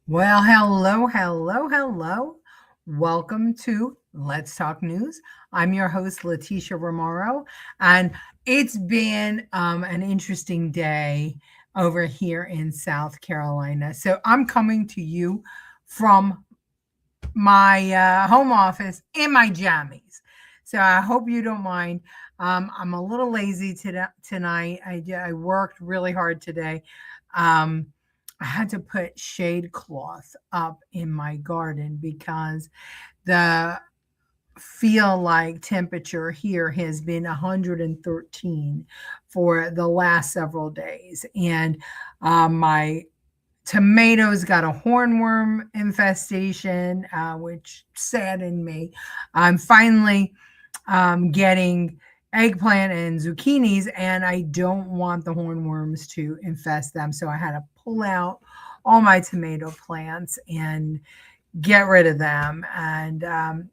Well, hello, hello, hello. Welcome to Let's Talk News. I'm your host, Leticia Remauro, and it's been an interesting day over here in South Carolina. So I'm coming to you from my home office in my jammies. So I hope you don't mind. I'm a little lazy tonight. I worked really hard today. Um, I had to put shade cloth up in my garden because the feel like temperature here has been 113 for the last several days. And my tomatoes got a hornworm infestation, which saddened me. I'm finally getting eggplant and zucchinis, and I don't want the hornworms to infest them. So I had to pull out all my tomato plants and get rid of them and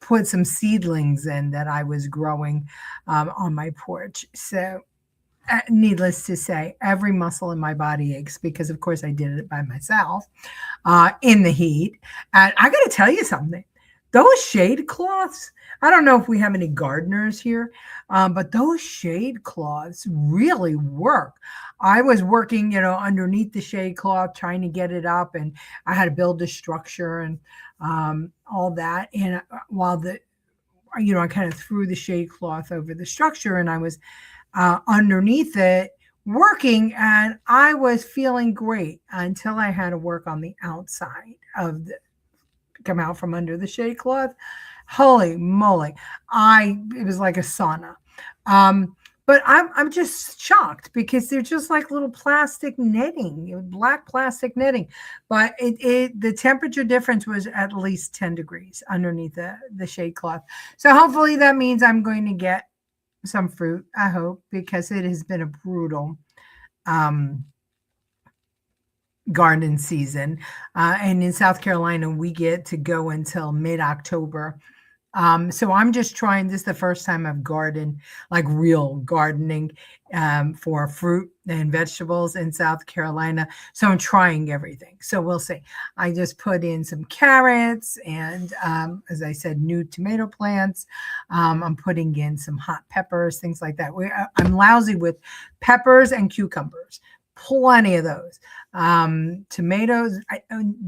put some seedlings in that I was growing on my porch. So needless to say, every muscle in my body aches because, of course, I did it by myself in the heat. And I got to tell you something. Those shade cloths, I don't know if we have any gardeners here, but those shade cloths really work. I was working, underneath the shade cloth, trying to get it up, and I had to build a structure and all that. And while I kind of threw the shade cloth over the structure, and I was underneath it working, and I was feeling great until I had to work on the outside of the come out from under the shade cloth. Holy moly. It was like a sauna. But I'm just shocked because they're just like little plastic netting, black plastic netting. But the temperature difference was at least 10 degrees underneath the shade cloth. So hopefully that means I'm going to get some fruit, I hope, because it has been a brutal um, garden season. And in South Carolina, we get to go until mid-October. So I'm just trying. This is the first time I've gardened, like real gardening, for fruit and vegetables in South Carolina. So I'm trying everything. So we'll see. I just put in some carrots and, as I said, new tomato plants. I'm putting in some hot peppers, things like that. I'm lousy with peppers and cucumbers. Plenty of those. Tomatoes,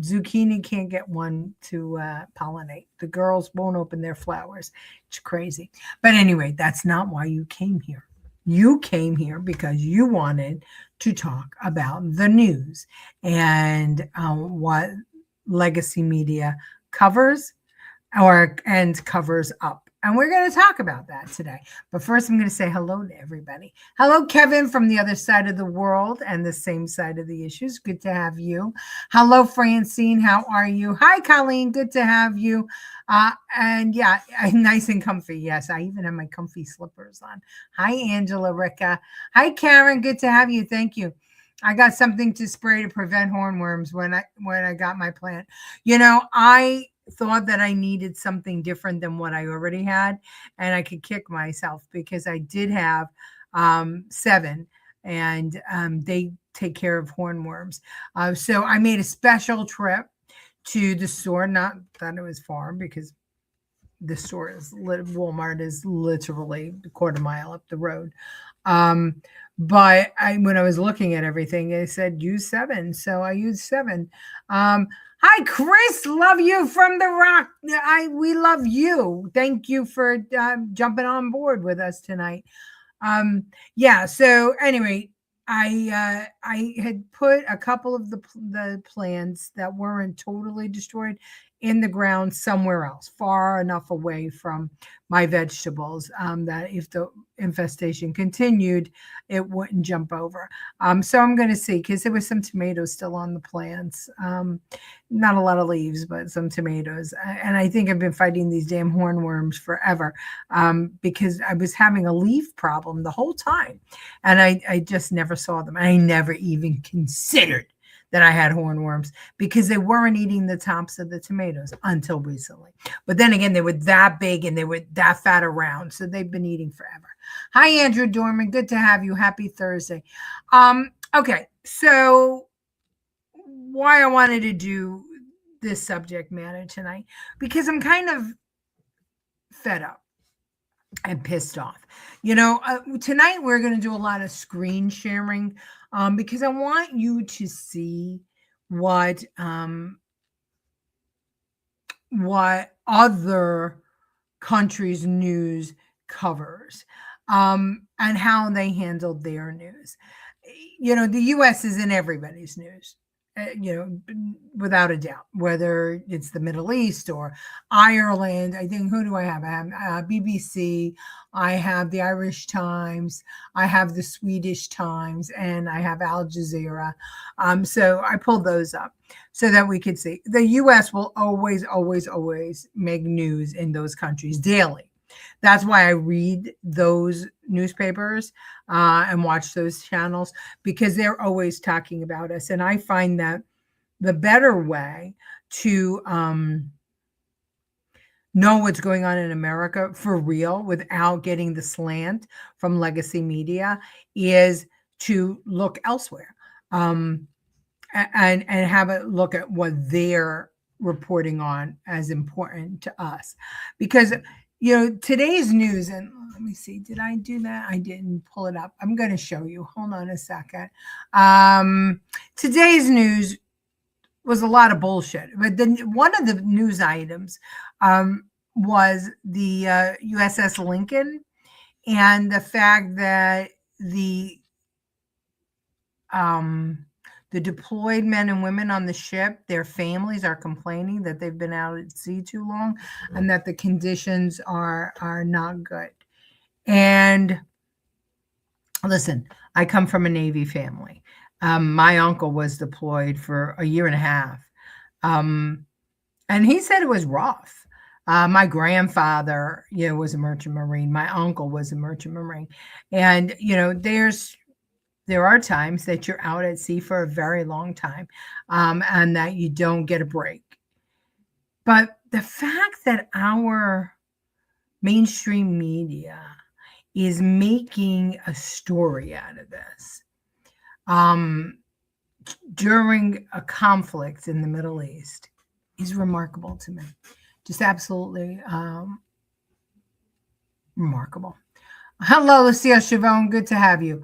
zucchini can't get one to pollinate. The girls won't open their flowers. It's crazy. But anyway, that's not why you came here. You came here because you wanted to talk about the news and what legacy media covers and covers up. And we're going to talk about that today. But first, I'm going to say hello to everybody. Hello, Kevin from the other side of the world and the same side of the issues. Good to have you. Hello, Francine. How are you? Hi, Colleen. Good to have you. And yeah, nice and comfy. Yes, I even have my comfy slippers on. Hi, Angela, Ricka. Hi, Karen. Good to have you. Thank you. I got something to spray to prevent hornworms when I got my plant. I thought that I needed something different than what I already had, and I could kick myself because I did have 7, and they take care of hornworms. So I made a special trip to the store. Not that it was far because the store is Walmart is literally a quarter mile up the road. But when I was looking at everything, it said use 7, so I used 7. Hi, Chris. Love you from the Rock. We love you. Thank you for jumping on board with us tonight. Yeah. So anyway, I had put a couple of the plants that weren't totally destroyed in the ground somewhere else, far enough away from my vegetables, that if the infestation continued, it wouldn't jump over. So I'm going to see, because there was some tomatoes still on the plants. Not a lot of leaves, but some tomatoes. And I think I've been fighting these damn hornworms forever, because I was having a leaf problem the whole time. And I just never saw them. I never even considered that I had hornworms because they weren't eating the tops of the tomatoes until recently. But then again, they were that big and they were that fat around. So they've been eating forever. Hi, Andrew Dorman. Good to have you. Happy Thursday. Okay. So why I wanted to do this subject matter tonight, because I'm kind of fed up and pissed off. Tonight we're going to do a lot of screen sharing, because I want you to see what what other countries' news covers, and how they handled their news. The U.S. is in everybody's news, without a doubt, whether it's the Middle East or Ireland. I think, who do I have? I have BBC, I have the Irish Times, I have the Swedish Times, and I have Al Jazeera. So I pulled those up so that we could see. The U.S. will always, always, always make news in those countries daily. That's why I read those newspapers, and watch those channels, because they're always talking about us. And I find that the better way to know what's going on in America for real without getting the slant from legacy media is to look elsewhere, and have a look at what they're reporting on as important to us. Because today's news, and let me see, did I do that? I didn't pull it up. I'm going to show you. Hold on a second. Today's news was a lot of bullshit, but then one of the news items was the USS Lincoln, and the fact that the deployed men and women on the ship, their families are complaining that they've been out at sea too long, and that the conditions are not good. And listen, I come from a Navy family. My uncle was deployed for a year and a half, and he said it was rough. My grandfather, was a merchant marine. My uncle was a merchant marine, and there are times that you're out at sea for a very long time, and that you don't get a break. But the fact that our mainstream media is making a story out of this, during a conflict in the Middle East, is remarkable to me. Just absolutely remarkable. Hello, Lucia Chavon. Good to have you.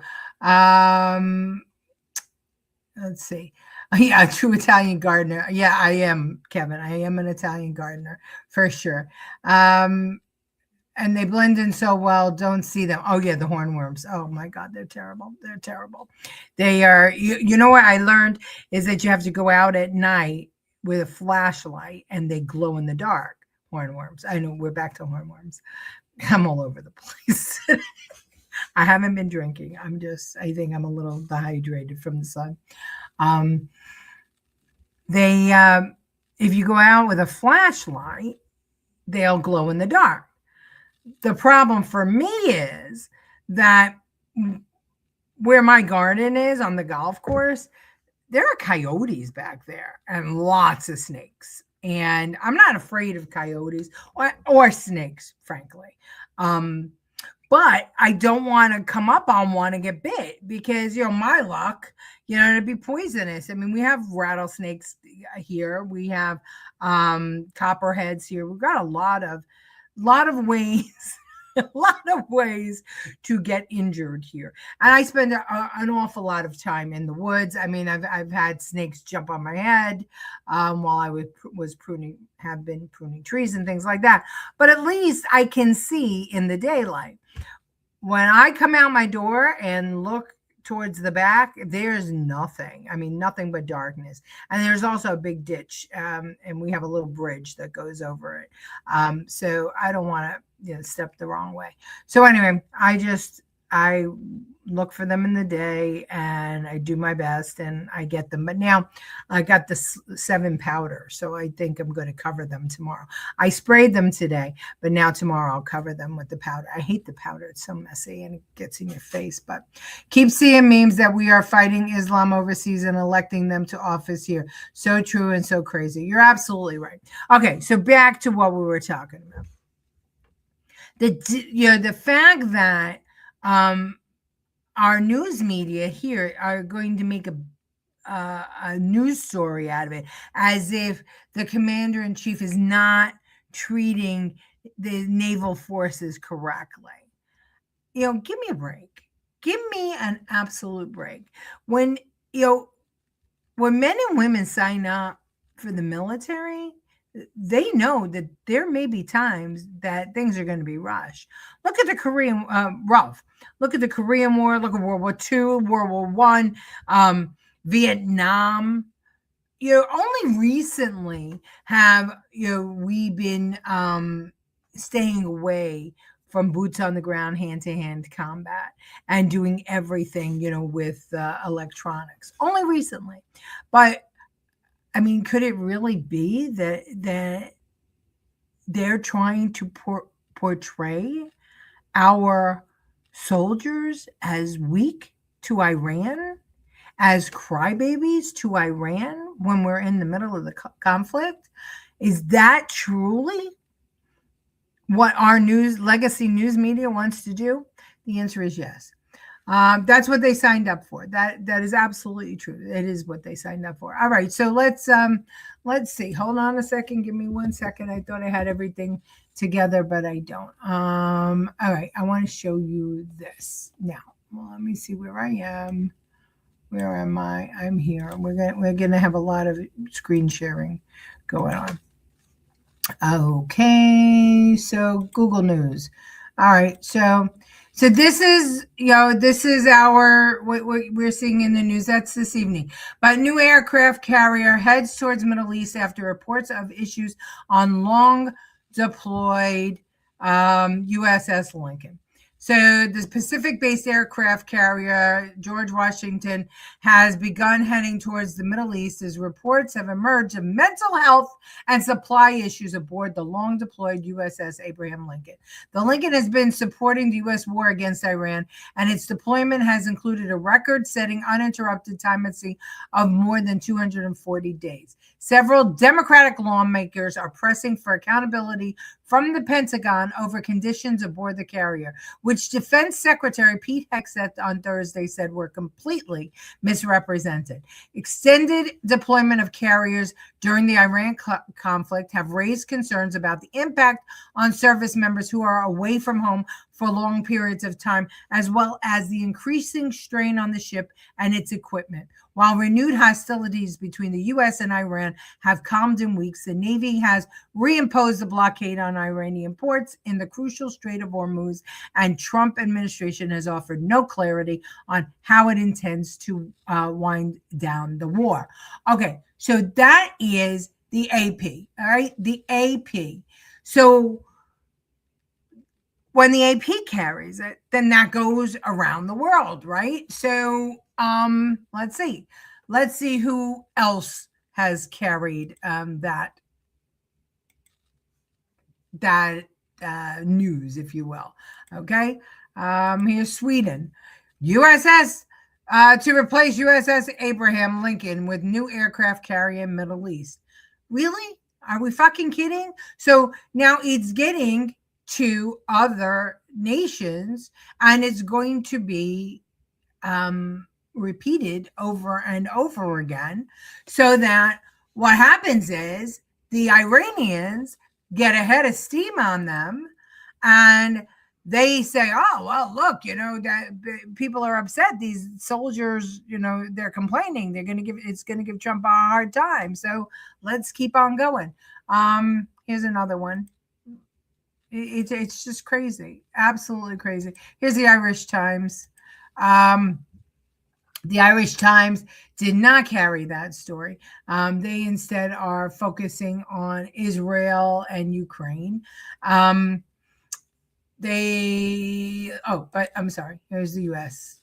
Let's see. Yeah, true Italian gardener. Yeah, I am, Kevin. I am an Italian gardener for sure. And they blend in so well. Don't see them. Oh yeah, the hornworms. Oh my God, they're terrible. They're terrible. They are. You know what I learned is that you have to go out at night with a flashlight, and they glow in the dark. Hornworms. I know, we're back to hornworms. I'm all over the place. I haven't been drinking. I think I'm a little dehydrated from the sun. If you go out with a flashlight, they'll glow in the dark. The problem for me is that where my garden is on the golf course, there are coyotes back there and lots of snakes. And I'm not afraid of coyotes or snakes, frankly. But I don't want to come up on one and get bit, because, my luck, it'd be poisonous. I mean, we have rattlesnakes here. We have copperheads here. We've got a lot of ways, a lot of ways to get injured here. And I spend an awful lot of time in the woods. I mean, I've had snakes jump on my head while I was have been pruning trees and things like that. But at least I can see in the daylight. When I come out my door and look towards the back, there's nothing. I mean, nothing but darkness. And there's also a big ditch, and we have a little bridge that goes over it. So I don't want to step the wrong way. So anyway, I look for them in the day, and I do my best, and I get them. But now I got the 7 powder, so I think I'm going to cover them tomorrow. I sprayed them today, but now tomorrow I'll cover them with the powder. I hate the powder. It's so messy and it gets in your face. But keep seeing memes that we are fighting Islam overseas and electing them to office here. So true and so crazy. You're absolutely right. Okay, so back to what we were talking about. The fact that our news media here are going to make a news story out of it, as if the commander in chief is not treating the naval forces correctly. Give me a break. Give me an absolute break. When you know when men and women sign up for the military, they know that there may be times that things are going to be rushed. Look at the Korean Ralph. Look at the Korean War. Look at World War II, World War One, Vietnam. Only recently have we been staying away from boots on the ground, hand to hand combat, and doing everything with electronics. Only recently, but I mean, could it really be that they're trying to portray our soldiers as weak to Iran, as crybabies to Iran when we're in the middle of the conflict? Is that truly what our legacy news media wants to do? The answer is yes. That's what they signed up for. That is absolutely true. It is what they signed up for. All right, so let's see. Hold on a second. Give me 1 second. I thought I had everything together, but I don't. All right, I want to show you this now. Well, let me see where I am. Where am I? I'm here. We're gonna have a lot of screen sharing going on. Okay, so Google News. All right, so this is our what we're seeing in the news. That's this evening. But new aircraft carrier heads towards Middle East after reports of issues on long deployed USS Lincoln. So the Pacific-based aircraft carrier George Washington has begun heading towards the Middle East as reports have emerged of mental health and supply issues aboard the long-deployed USS Abraham Lincoln. The Lincoln has been supporting the U.S. war against Iran, and its deployment has included a record-setting uninterrupted time at sea of more than 240 days. Several Democratic lawmakers are pressing for accountability from the Pentagon over conditions aboard the carrier, which Defense Secretary Pete Hegseth on Thursday said were completely misrepresented. Extended deployment of carriers during the Iran conflict have raised concerns about the impact on service members who are away from home for long periods of time, as well as the increasing strain on the ship and its equipment. While renewed hostilities between the U.S. and Iran have calmed in weeks, the Navy has reimposed a blockade on Iranian ports in the crucial Strait of Hormuz, and Trump administration has offered no clarity on how it intends to wind down the war. Okay, so that is the AP, all right? The AP. So when the AP carries it, then that goes around the world, right? So let's see who else has carried that news, if you will. Okay, here's Sweden, USS to replace USS Abraham Lincoln with new aircraft carrier in Middle East. Really? Are we fucking kidding? So now it's getting to other nations, and it's going to be repeated over and over again, so that what happens is the Iranians get a head of steam on them, and they say, oh, well, look, that people are upset. These soldiers, they're complaining. It's going to give Trump a hard time. So let's keep on going. Here's another one. It's just crazy. Absolutely crazy. Here's the Irish Times. The Irish Times did not carry that story. They instead are focusing on Israel and Ukraine. But I'm sorry. Here's the U.S.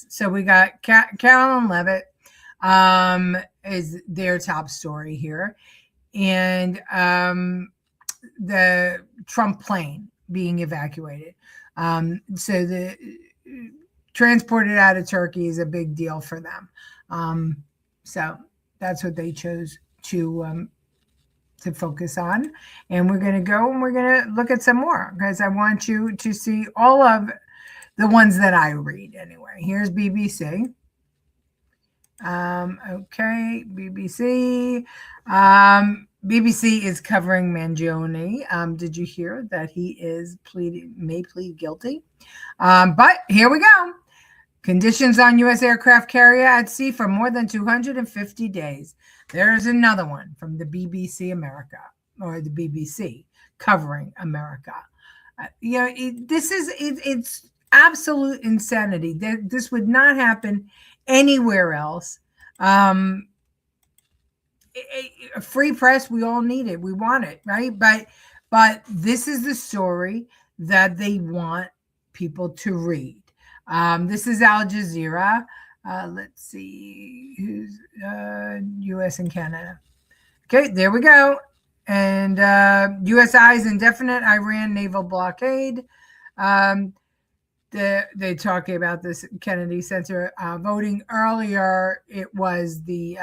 So we got Carolyn Levitt is their top story here. And the Trump plane being evacuated. So the transported out of Turkey is a big deal for them. So that's what they chose to focus on. And we're going to go and we're going to look at some more, because I want you to see all of the ones that I read anyway. Here's BBC. Okay, BBC. BBC is covering Mangione. Did you hear that he may plead guilty? But here we go. Conditions on U.S. aircraft carrier at sea for more than 250 days. There's another one from the BBC America, or the BBC covering America. It's absolute insanity. This would not happen anywhere else. A free press, we all need it. We want it, right? But this is the story that they want people to read. This is Al Jazeera. Let's see who's U.S. and Canada. Okay, there we go. And U.S. eyes indefinite Iran naval blockade. They talking about this Kennedy Center voting earlier. It was the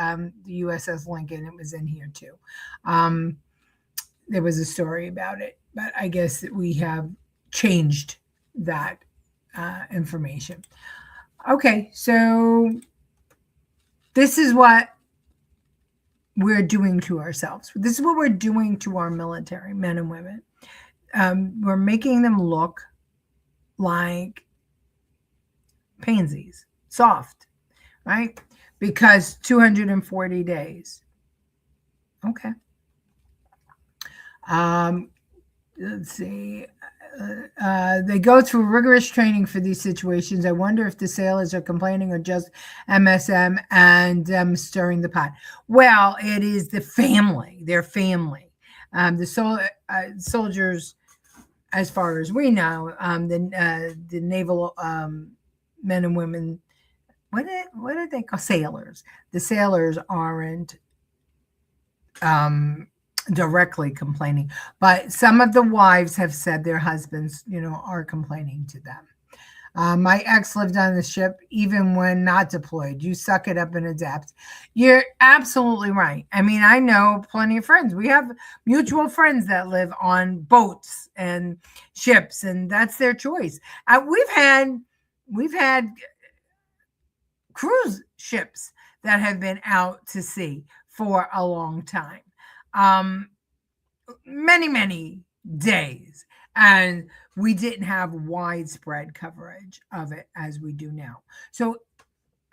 USS Lincoln. It was in here too. There was a story about it, but I guess that we have changed that information. Okay, so this is what we're doing to ourselves. This is what we're doing to our military men and women. We're making them look like pansies, soft, right? Because 240 days. Okay. Let's see. They go through rigorous training for these situations. I wonder if the sailors are complaining or just MSM and them stirring the pot. Well, it is the family, their family. The soldiers, as far as we know, the naval men and women, what do they call sailors? The sailors aren't directly complaining, but some of the wives have said their husbands, are complaining to them. My ex lived on the ship even when not deployed. You suck it up and adapt. You're absolutely right. I mean, I know plenty of friends. We have mutual friends that live on boats and ships, and that's their choice. We've had cruise ships that have been out to sea for a long time. Many days, and we didn't have widespread coverage of it as we do now. So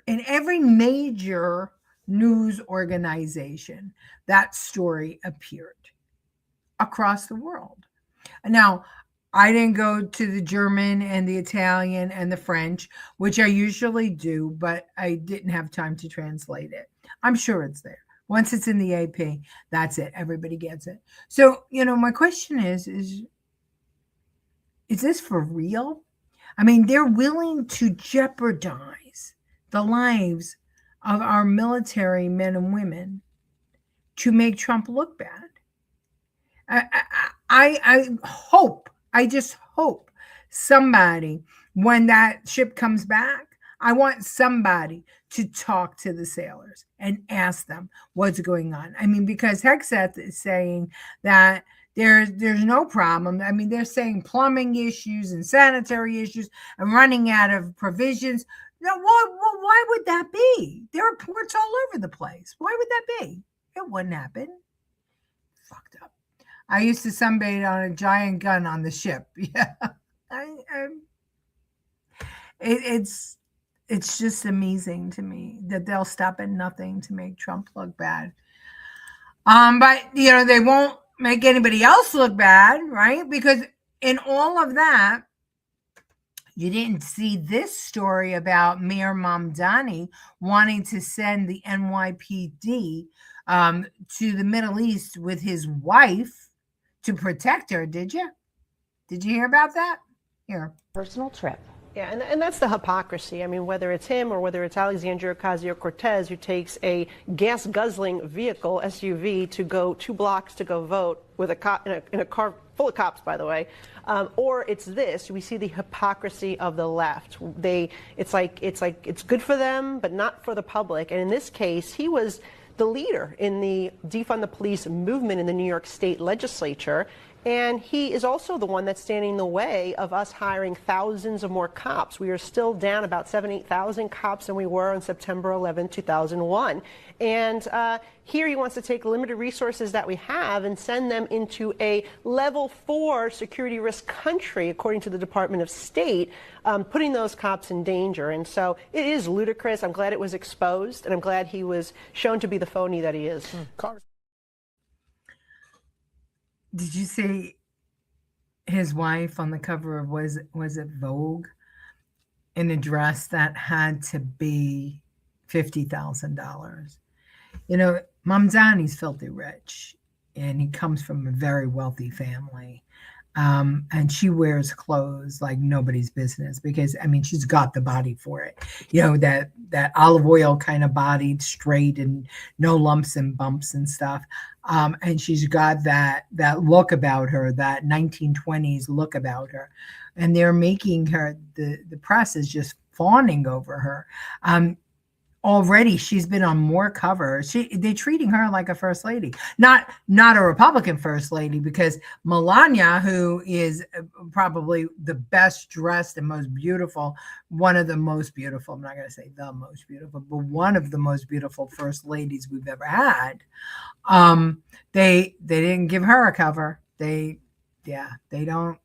in every major news organization, that story appeared across the world. Now, I didn't go to the German and the Italian and the French, which I usually do, but I didn't have time to translate it. I'm sure it's there. Once it's in the AP, that's it. Everybody gets it. So, my question is this for real? I mean, they're willing to jeopardize the lives of our military men and women to make Trump look bad. I just hope somebody, when that ship comes back, I want somebody to talk to the sailors and ask them what's going on. I mean, because Hegseth is saying that there's no problem. I mean, they're saying plumbing issues and sanitary issues and running out of provisions. Now, why would that be? There are ports all over the place. Why would that be? It wouldn't happen. Fucked up. I used to sunbathe on a giant gun on the ship. Yeah, it's just amazing to me that they'll stop at nothing to make Trump look bad. But they won't make anybody else look bad, right? Because in all of that, you didn't see this story about Mayor Mamdani wanting to send the NYPD to the Middle East with his wife to protect her, did you? Did you hear about that? Here. Personal trip. Yeah, and that's the hypocrisy. I mean, whether it's him or whether it's Alexandria Ocasio-Cortez, who takes a gas-guzzling vehicle, SUV, to go 2 blocks to go vote with a cop in a car full of cops, by the way, or it's this. We see the hypocrisy of the left. It's good for them, but not for the public. And in this case, he was the leader in the defund the police movement in the New York State legislature. And he is also the one that's standing in the way of us hiring thousands of more cops. We are still down about 8,000 cops than we were on September 11, 2001. And here he wants to take limited resources that we have and send them into a level 4 security risk country, according to the Department of State, putting those cops in danger. And so it is ludicrous. I'm glad it was exposed, and I'm glad he was shown to be the phony that he is. Did you see his wife on the cover of, was it Vogue, in a dress that had to be $50,000? You know, Mamdani's filthy rich, and he comes from a very wealthy family. And she wears clothes like nobody's business because, I mean, she's got the body for it. You know, that olive oil kind of body, straight and no lumps and bumps and stuff. And she's got that look about her, that 1920s look about her. And they're making her, the press is just fawning over her. Already she's been on more covers. They're treating her like a first lady, not a Republican first lady, because Melania, who is probably the best dressed and most beautiful, one of the most beautiful, I'm not going to say the most beautiful, but one of the most beautiful first ladies we've ever had. They didn't give her a cover. They don't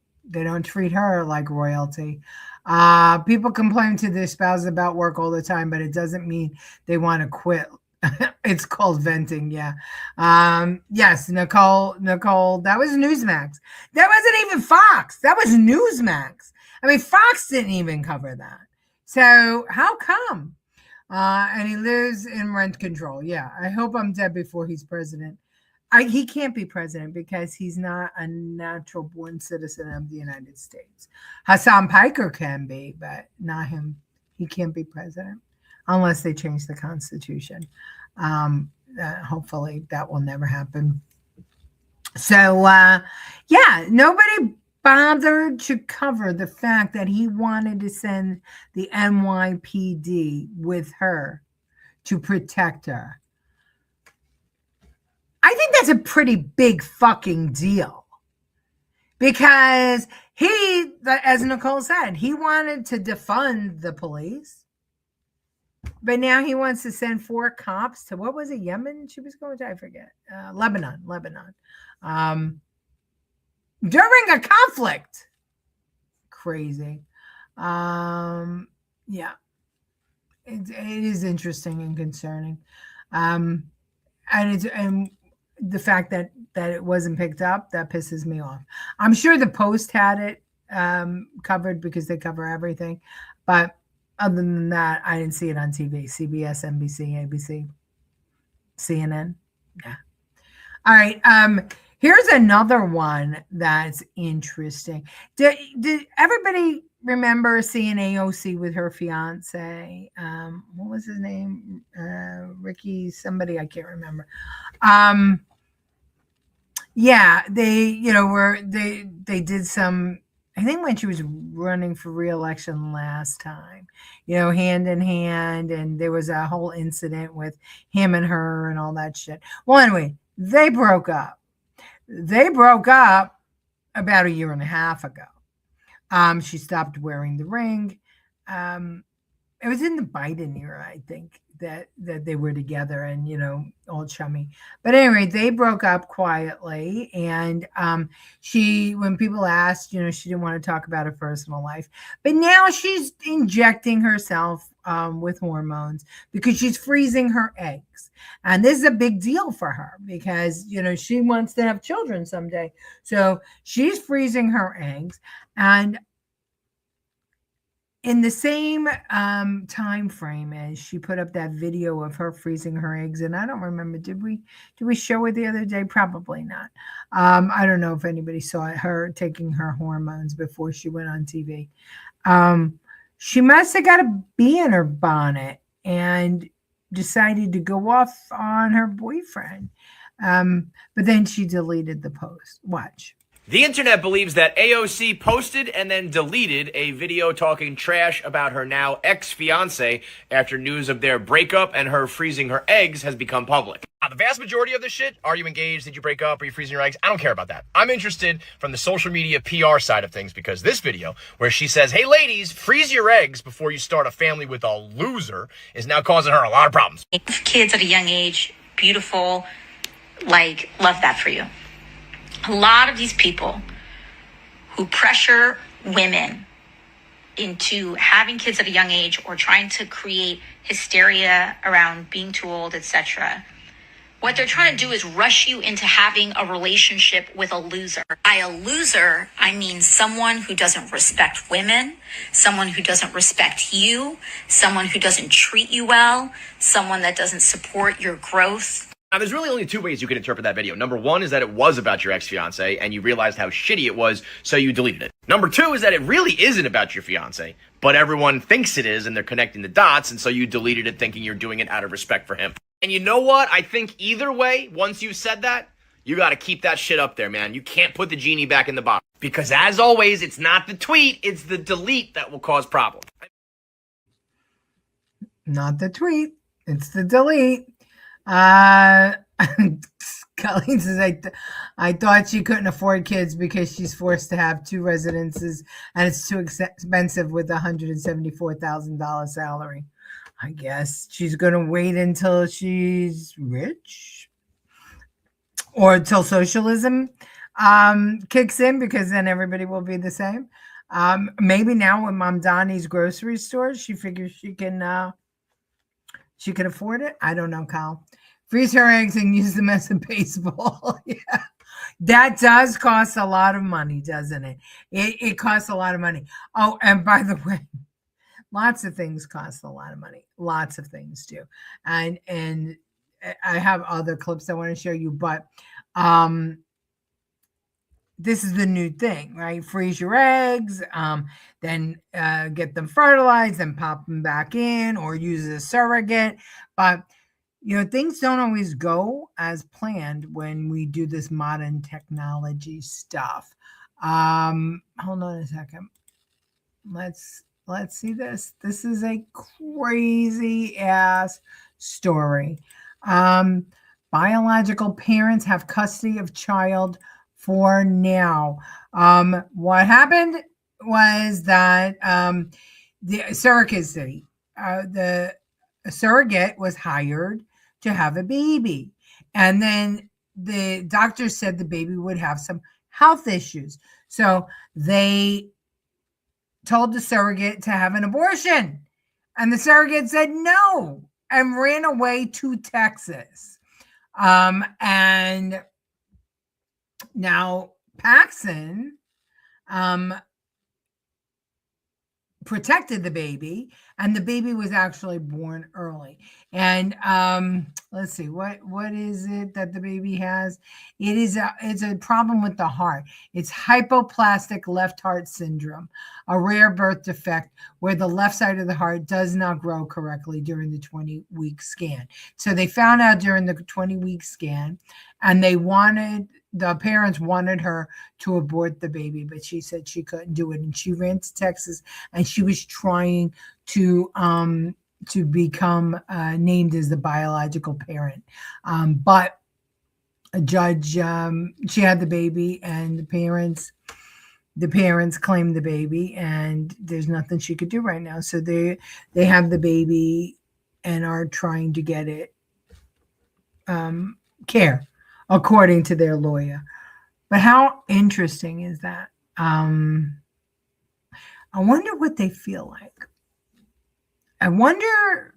treat her like royalty. People complain to their spouses about work all the time, but it doesn't mean they want to quit. It's called venting. Yeah. Yes, Nicole, that was Newsmax. That wasn't even Fox. That was Newsmax. I mean, Fox didn't even cover that. So how come? And he lives in rent control. Yeah. I hope I'm dead before he's president. He can't be president because he's not a natural born citizen of the United States. Hassan Piker can be, but not him. He can't be president unless they change the Constitution. Hopefully that will never happen. So, yeah, nobody bothered to cover the fact that he wanted to send the NYPD with her to protect her. I think that's a pretty big fucking deal, because he, as Nicole said, he wanted to defund the police, but now he wants to send 4 cops to, what was it, Yemen? She was going to, I forget, Lebanon, during a conflict. Crazy. Yeah, it is interesting and concerning. And the fact that it wasn't picked up, that pisses me off. I'm sure the Post had it covered because they cover everything. But other than that, I didn't see it on TV. CBS, NBC, ABC, CNN. Yeah. All right. Here's another one that's interesting. Did everybody remember seeing AOC with her fiance? What was his name? Ricky somebody, I can't remember. Yeah, they did some, I think when she was running for re-election last time, hand in hand, and there was a whole incident with him and her and all that shit. Well, anyway, they broke up. They broke up about 1.5 years ago. She stopped wearing the ring. It was in the Biden era, I think, that they were together and, all chummy. But anyway, they broke up quietly. And when people asked, she didn't want to talk about her personal life. But now she's injecting herself with hormones because she's freezing her eggs. And this is a big deal for her because, she wants to have children someday. So she's freezing her eggs. And in the same time frame as she put up that video of her freezing her eggs, and I don't remember, did we show it the other day? Probably not. I don't know if anybody saw her taking her hormones before she went on TV. She must have got a bee in her bonnet and decided to go off on her boyfriend. But then she deleted the post. Watch. The internet believes that AOC posted and then deleted a video talking trash about her now ex-fiance after news of their breakup and her freezing her eggs has become public. the vast majority of this shit, are you engaged? Did you break up? Are you freezing your eggs? I don't care about that. I'm interested from the social media PR side of things, because this video where she says, hey, ladies, freeze your eggs before you start a family with a loser is now causing her a lot of problems. Kids at a young age, beautiful, like, love that for you. A lot of these people who pressure women into having kids at a young age or trying to create hysteria around being too old, etc. What they're trying to do is rush you into having a relationship with a loser. By a loser, I mean someone who doesn't respect women, someone who doesn't respect you, someone who doesn't treat you well, someone that doesn't support your growth. Now, there's really only two ways you can interpret that video. Number one is that it was about your ex-fiance and you realized how shitty it was, so you deleted it. Number two is that it really isn't about your fiance, but everyone thinks it is and they're connecting the dots, and so you deleted it thinking you're doing it out of respect for him. And you know what? I think either way, once you said that, you got to keep that shit up there, man. You can't put the genie back in the bottle. Because as always, it's not the tweet, it's the delete that will cause problems. Not the tweet, it's the delete. Colleen says, I thought she couldn't afford kids because she's forced to have 2 residences and it's too expensive with a $174,000 salary. I guess she's going to wait until she's rich or until socialism kicks in, because then everybody will be the same. Maybe now with Mom Donnie's grocery store, she figures she can afford it. I don't know, Kyle. Freeze her eggs and use them as a baseball. Yeah, that does cost a lot of money, doesn't it? It costs a lot of money. Oh, and by the way, lots of things cost a lot of money. Lots of things do. And I have other clips I want to show you, but this is the new thing, right? Freeze your eggs, then get them fertilized and pop them back in, or use a surrogate. But you know, things don't always go as planned when we do this modern technology stuff. Hold on a second. Let's see this. This is a crazy ass story. Biological parents have custody of child for now. What happened was that the surrogacy, the surrogate was hired to have a baby, and then the doctor said the baby would have some health issues, so they told the surrogate to have an abortion, and the surrogate said no and ran away to Texas. And now Paxson protected the baby, and the baby was actually born early. And let's see, what is it that the baby has? It's a problem with the heart. It's hypoplastic left heart syndrome, a rare birth defect where the left side of the heart does not grow correctly during the 20-week scan. So they found out during the 20-week scan, and the parents wanted her to abort the baby, but she said she couldn't do it. And she ran to Texas, and she was trying to become named as the biological parent. But a judge, she had the baby, and the parents claimed the baby, and there's nothing she could do right now. So they have the baby and are trying to get it care, according to their lawyer. But how interesting is that? I wonder what they feel like. I wonder,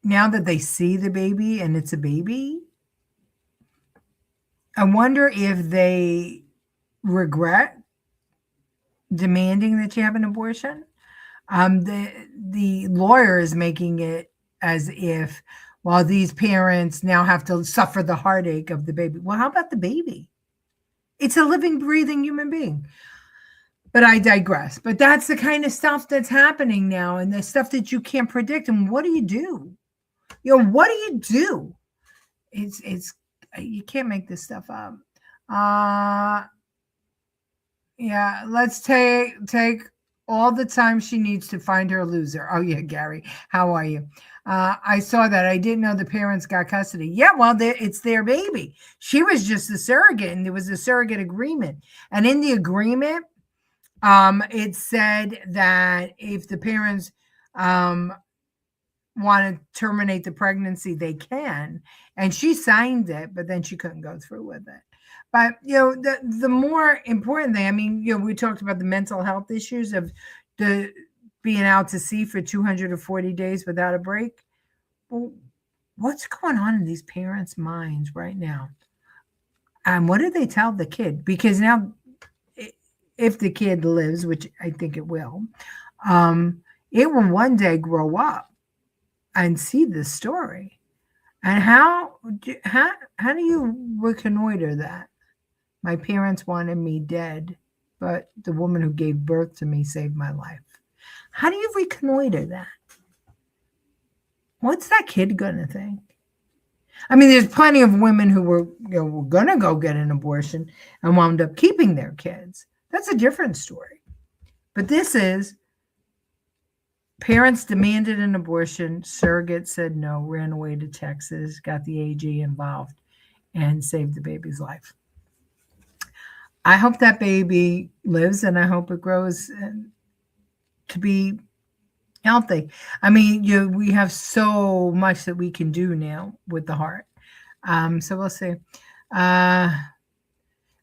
now that they see the baby and it's a baby, I wonder if they regret demanding that you have an abortion. The lawyer is making it as if, well, these parents now have to suffer the heartache of the baby. Well, how about the baby? It's a living, breathing human being. But I digress. But that's the kind of stuff that's happening now, and the stuff that you can't predict. And what do you do? You know, what do you do? It's you can't make this stuff up. Yeah, let's take all the time she needs to find her loser. Oh yeah, Gary, how are you? I saw that. I didn't know the parents got custody. Yeah, well, it's their baby. She was just a surrogate, and there was a surrogate agreement. And in the agreement, it said that if the parents want to terminate the pregnancy, they can. And she signed it, but then she couldn't go through with it. But the more important thing, I mean, we talked about the mental health issues of the being out to sea for 240 days without a break. Well, what's going on in these parents' minds right now? And what do they tell the kid? Because now, if the kid lives, which I think it will one day grow up and see this story. And how do you reconnoiter that? My parents wanted me dead, but the woman who gave birth to me saved my life. How do you reconnoiter that? What's that kid gonna think? I mean, there's plenty of women who were gonna go get an abortion and wound up keeping their kids. That's a different story. But this is parents demanded an abortion. Surrogate said no, ran away to Texas, got the AG involved, and saved the baby's life. I hope that baby lives, and I hope it grows to be healthy. I mean, we have so much that we can do now with the heart. So we'll see.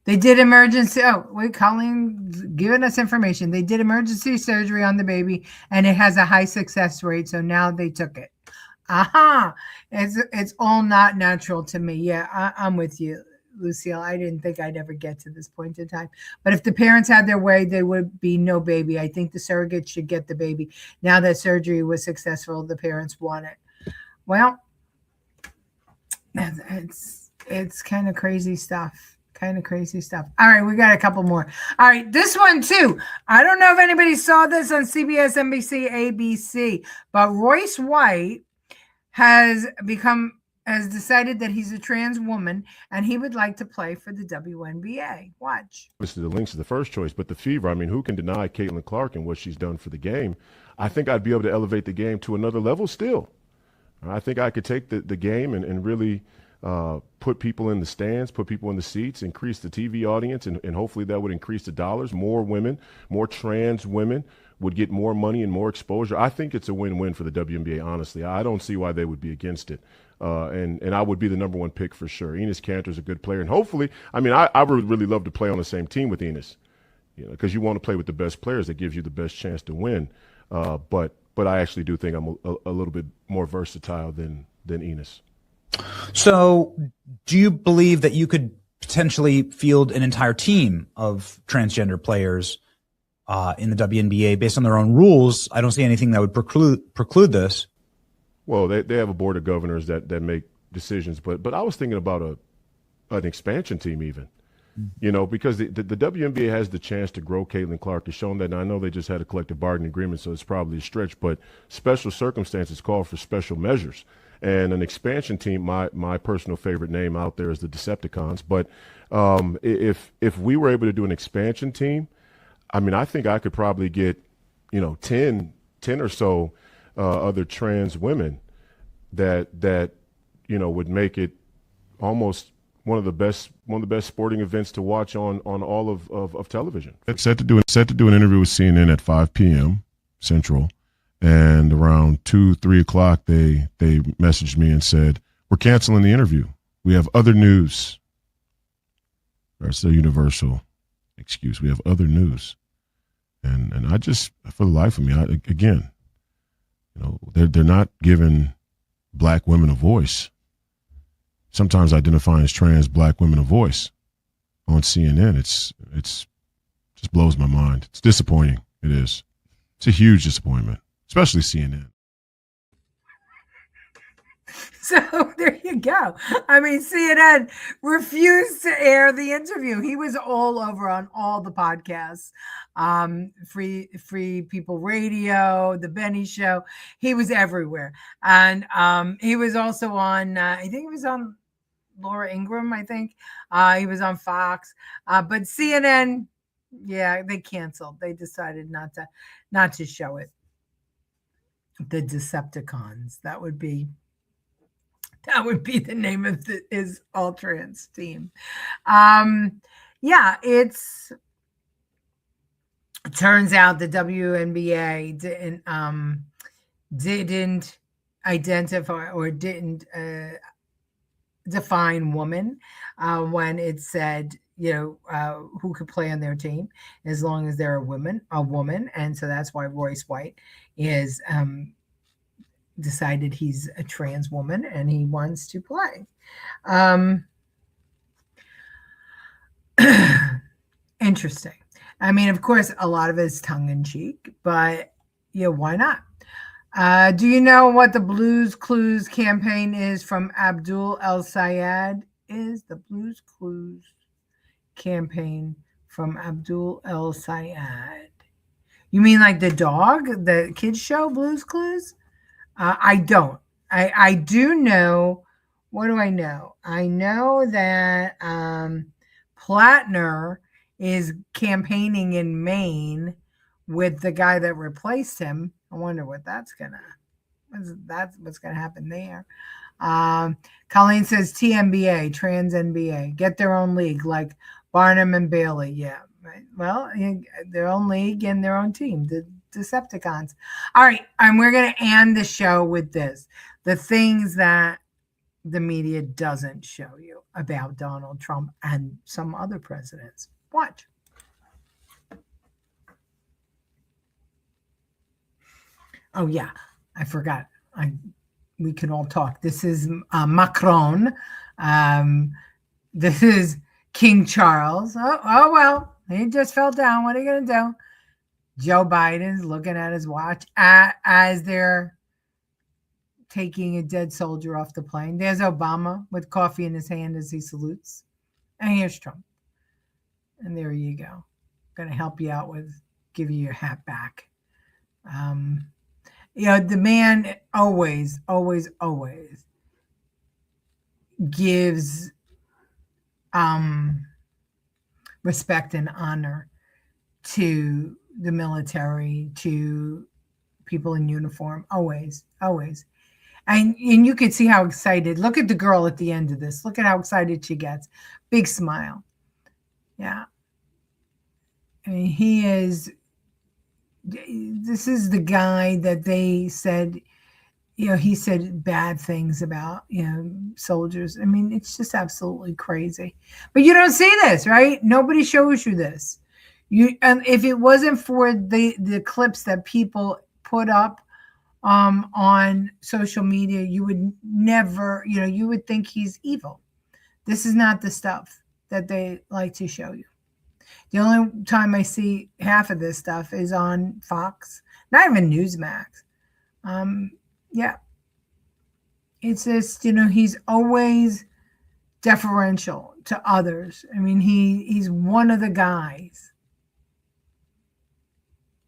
They did emergency. Oh, wait, Colleen's giving us information. They did emergency surgery on the baby, and it has a high success rate. So now they took it. Aha! It's all not natural to me. Yeah, I'm with you, Lucille. I didn't think I'd ever get to this point in time. But if the parents had their way, there would be no baby. I think the surrogate should get the baby. Now that surgery was successful, the parents want it. Well, it's kind of crazy stuff. All right, we got a couple more. All right, this one too. I don't know if anybody saw this on CBS, NBC, ABC, but Royce White has decided that he's a trans woman and he would like to play for the WNBA. Watch. Obviously, the Lynx is the first choice, but the Fever, I mean, who can deny Caitlin Clark and what she's done for the game? I think I'd be able to elevate the game to another level still. I think I could take the game and really put people in the stands, put people in the seats, increase the TV audience, and hopefully that would increase the dollars. More women, more trans women would get more money and more exposure. I think it's a win-win for the WNBA, honestly. I don't see why they would be against it. And I would be the number one pick for sure. Enes Kanter's a good player. And hopefully, I mean, I would really love to play on the same team with Enes, because you want to play with the best players. That gives you the best chance to win. But I actually do think I'm a little bit more versatile than Enes. So do you believe that you could potentially field an entire team of transgender players in the WNBA based on their own rules? I don't see anything that would preclude this. Well, they have a board of governors that make decisions, but I was thinking about an expansion team even, because the WNBA has the chance to grow Caitlin Clark. Has shown that. Now, I know they just had a collective bargaining agreement, so it's probably a stretch, but special circumstances call for special measures. And an expansion team, my personal favorite name out there is the Decepticons. But if we were able to do an expansion team, I mean, I think I could probably get, 10 or so other trans women that would make it almost one of the best sporting events to watch on all of television. It's set to do an interview with CNN at 5 p.m. Central. And around 2-3 o'clock, they messaged me and said, "We're canceling the interview. We have other news." That's the universal excuse. We have other news. And I just, for the life of me, they're not giving black women a voice. Sometimes identifying as trans black women a voice on CNN. It's just blows my mind. It's disappointing. It is. It's a huge disappointment. Especially CNN. So there you go. I mean, CNN refused to air the interview. He was all over on all the podcasts, Free People Radio, The Benny Show. He was everywhere. And he was also on, I think he was on Laura Ingraham, I think. He was on Fox. But CNN Yeah, they canceled. They decided not to show it. The Decepticons. That would be the name of his all trans team. Um, yeah, it turns out the WNBA didn't identify or didn't define woman when it said who could play on their team as long as they're a woman, and so that's why Royce White is decided he's a trans woman and he wants to play. Interesting. I mean, of course, a lot of it is tongue in cheek, but why not? Do you know what the Blues Clues campaign is from Abdul El Sayed? Is the Blues Clues campaign from Abdul El Sayed? You mean like the dog, the kids show Blues Clues? I don't. I do know. What do I know? I know that Plattner is campaigning in Maine with the guy that replaced him. I wonder what's gonna happen there. Colleen says TNBA, Trans NBA, get their own league like Barnum and Bailey. Yeah, right. Well, their own league and their own team, the Decepticons. All right, and we're gonna end the show with this: the things that the media doesn't show you about Donald Trump and some other presidents. Watch. Oh yeah, I forgot. We can all talk. This is Macron. This is King Charles. Oh well, he just fell down. What are you gonna do? Joe Biden's looking at his watch as they're taking a dead soldier off the plane. There's Obama with coffee in his hand as he salutes. And here's Trump. And there you go. Going to help you out with give you your hat back. The man always gives respect and honor to the military, to people in uniform. Always. And you can see how excited. Look at the girl at the end of this. Look at how excited she gets. Big smile. Yeah. I mean, this is the guy that they said, he said bad things about, soldiers. I mean, it's just absolutely crazy. But you don't see this, right? Nobody shows you this. And if it wasn't for the clips that people put up on social media, you would never, you would think he's evil. This is not the stuff that they like to show you. The only time I see half of this stuff is on Fox, not even Newsmax. Yeah. It's just, he's always deferential to others. I mean, he's one of the guys.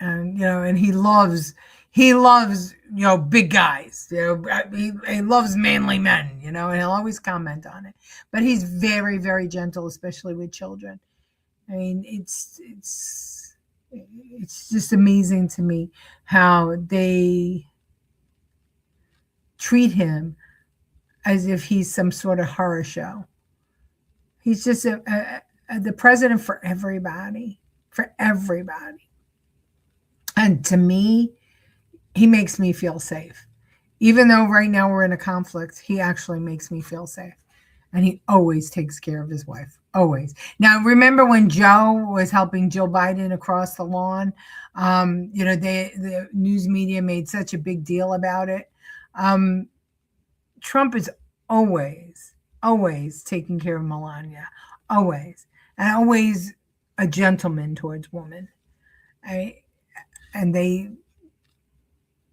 And, and he loves, big guys. He loves manly men, and he'll always comment on it. But he's very, very gentle, especially with children. I mean, it's just amazing to me how they treat him as if he's some sort of horror show. He's just the president for everybody, And to me, he makes me feel safe. Even though right now we're in a conflict, he actually makes me feel safe. And he always takes care of his wife. Always. Now, remember when Joe was helping Joe Biden across the lawn? The news media made such a big deal about it. Trump is always taking care of Melania. Always. And always a gentleman towards women. And they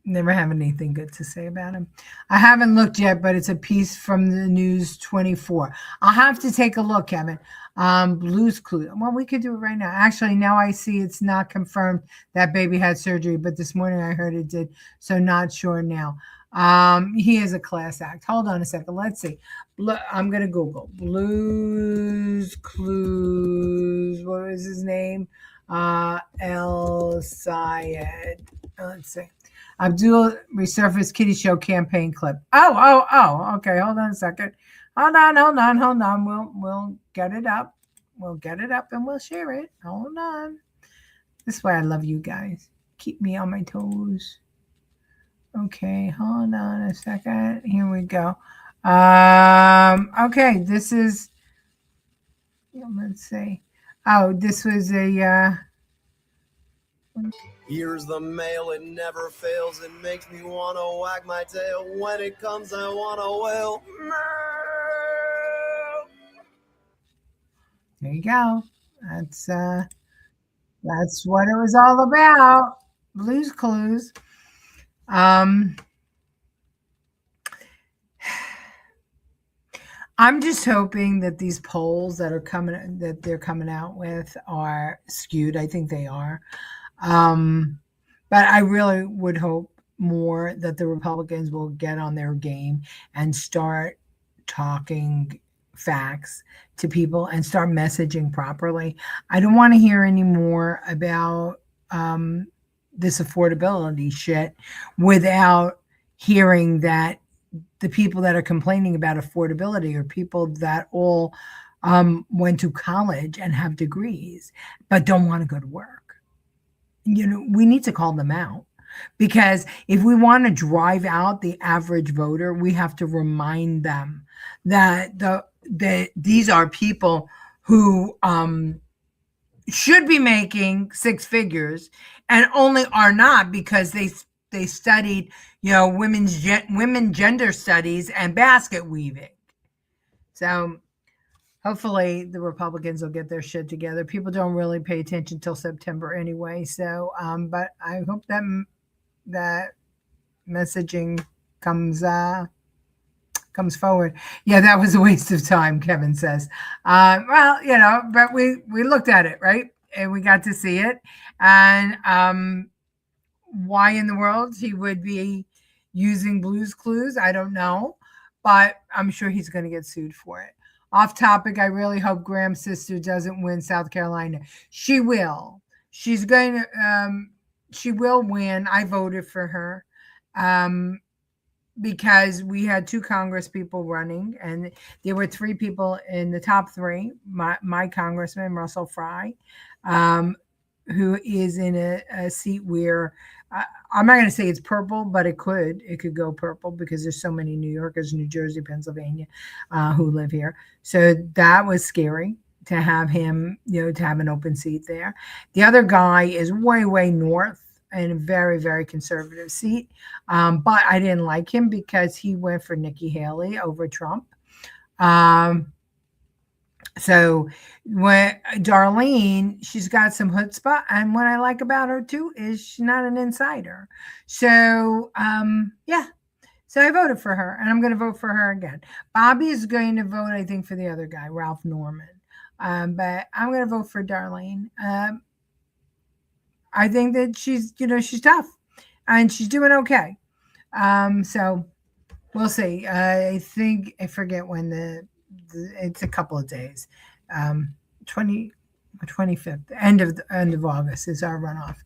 never have anything good to say about him. I haven't looked yet, but it's a piece from the News 24. I'll have to take a look, Kevin. Blues Clues. Well, we could do it right now. Actually, now I see it's not confirmed that baby had surgery, but this morning I heard it did, so not sure now. He is a class act. Hold on a second. Let's see. I'm going to Google. Blues Clues. What was his name? El Sayed. Let's see. Abdul resurfaced Kitty Show campaign clip. Oh. Okay, hold on a second. Hold on. We'll get it up. We'll get it up and we'll share it. Hold on. This is why I love you guys. Keep me on my toes. Okay, hold on a second. Here we go. Okay, this is, let's see. Oh, this was a, Here's the mail, it never fails. It makes me want to wag my tail. When it comes, I want to wail. there you go. That's what it was all about. Blues Clues. I'm just hoping that these polls that they're coming out with are skewed. I think they are. But I really would hope more that the Republicans will get on their game and start talking facts to people and start messaging properly. I don't want to hear any more about this affordability shit without hearing that the people that are complaining about affordability are people that all went to college and have degrees but don't want to go to work. We need to call them out, because if we want to drive out the average voter, we have to remind them that these are people who should be making six figures and only are not because they studied, women gender studies and basket weaving. So hopefully the Republicans will get their shit together. People don't really pay attention till September anyway. So, but I hope that messaging comes forward. Yeah, that was a waste of time, Kevin says. Well, but we looked at it, right? And we got to see it. And why in the world he would be using Blues Clues, I don't know. But I'm sure he's going to get sued for it. Off topic, I really hope Graham's sister doesn't win South Carolina. She will. She's going to, she will win. I voted for her because we had 2 Congress people running, and there were 3 people in the top 3. My congressman, Russell Fry, who is in a seat where I'm not going to say it's purple, but it could go purple because there's so many New Yorkers, New Jersey, Pennsylvania, who live here. So that was scary to have him, to have an open seat there. The other guy is way, way north in a very, very conservative seat. But I didn't like him because he went for Nikki Haley over Trump. So when Darlene, she's got some chutzpah, and what I like about her too is she's not an insider. So yeah, so I voted for her, and I'm going to vote for her again. Bobby is going to vote, I think, for the other guy, Ralph Norman, but I'm going to vote for Darlene. I think that she's tough, and she's doing okay. So we'll see. I think I forget when it's a couple of days. 25th, end of August is our runoff.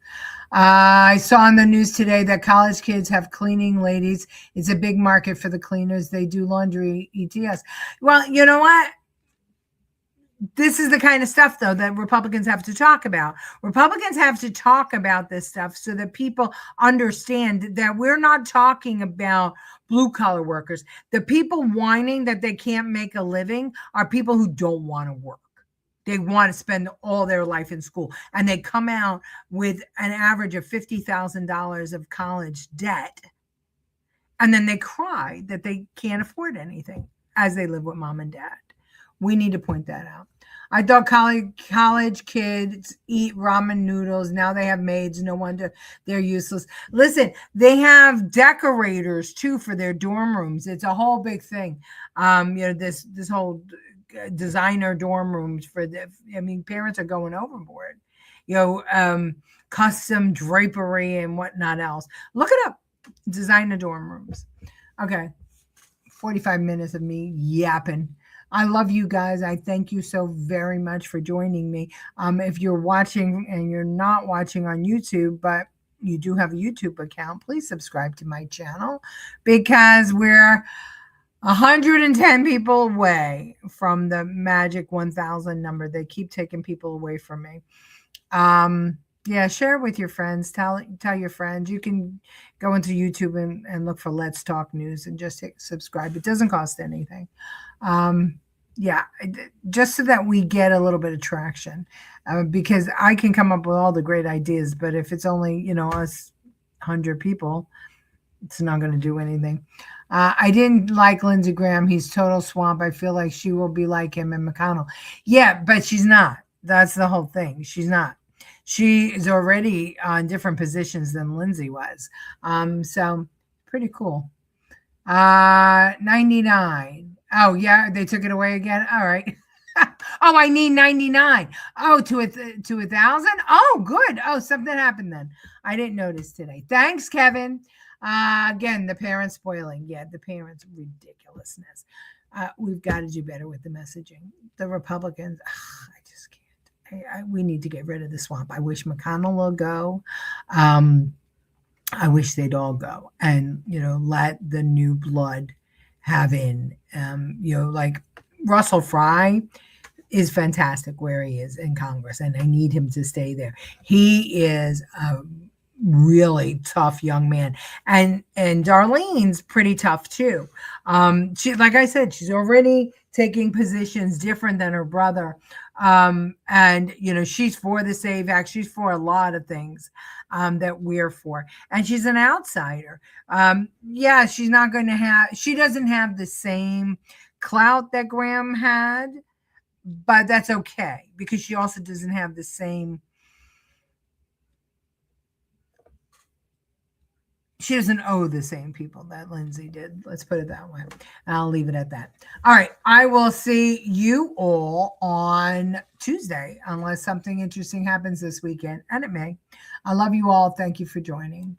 I saw on the news today that college kids have cleaning ladies. It's a big market for the cleaners. They do laundry ETS. Well, you know what? This is the kind of stuff, though, that Republicans have to talk about. Republicans have to talk about this stuff so that people understand that we're not talking about blue-collar workers. The people whining that they can't make a living are people who don't want to work. They want to spend all their life in school, and they come out with an average of $50,000 of college debt, and then they cry that they can't afford anything as they live with mom and dad. We need to point that out. I thought college kids eat ramen noodles. Now they have maids. No wonder they're useless. Listen, they have decorators too for their dorm rooms. It's a whole big thing. This whole designer dorm rooms parents are going overboard. Custom drapery and whatnot else. Look it up. Designer dorm rooms. Okay. 45 minutes of me yapping. I love you guys. I thank you so very much for joining me. If you're watching and you're not watching on YouTube, but you do have a YouTube account, please subscribe to my channel because we're 110 people away from the magic 1,000 number. They keep taking people away from me. Yeah, share it with your friends. Tell your friends. You can go into YouTube and look for Let's Talk News and just hit subscribe. It doesn't cost anything. Yeah, just so that we get a little bit of traction, because I can come up with all the great ideas, but if it's only us 100 people, it's not going to do anything. I didn't like Lindsey Graham. He's total swamp. I feel like she will be like him and McConnell. Yeah, but she's not. That's the whole thing. She's not. She is already on different positions than Lindsey was. So pretty cool. 99. Oh yeah, they took it away again. All right. Oh, I need 99. Oh, to 1,000. Oh, good. Oh, something happened then. I didn't notice today. Thanks, Kevin. Again, the parents spoiling. Yeah, the parents ridiculousness. We've got to do better with the messaging. The Republicans, I just can't. We need to get rid of the swamp. I wish McConnell will go. I wish they'd all go and, let the new blood have in, like Russell Fry is fantastic where he is in Congress, and I need him to stay there. He is a really tough young man, and Darlene's pretty tough too. She, like I said, she's already taking positions different than her brother. And she's for the SAVE Act. She's for a lot of things that we're for, and she's an outsider. Yeah, she's not going to she doesn't have the same clout that Graham had, but that's okay because she also doesn't have the same. She doesn't owe the same people that Lindsey did. Let's put it that way. I'll leave it at that. All right. I will see you all on Tuesday, unless something interesting happens this weekend, and it may. I love you all. Thank you for joining.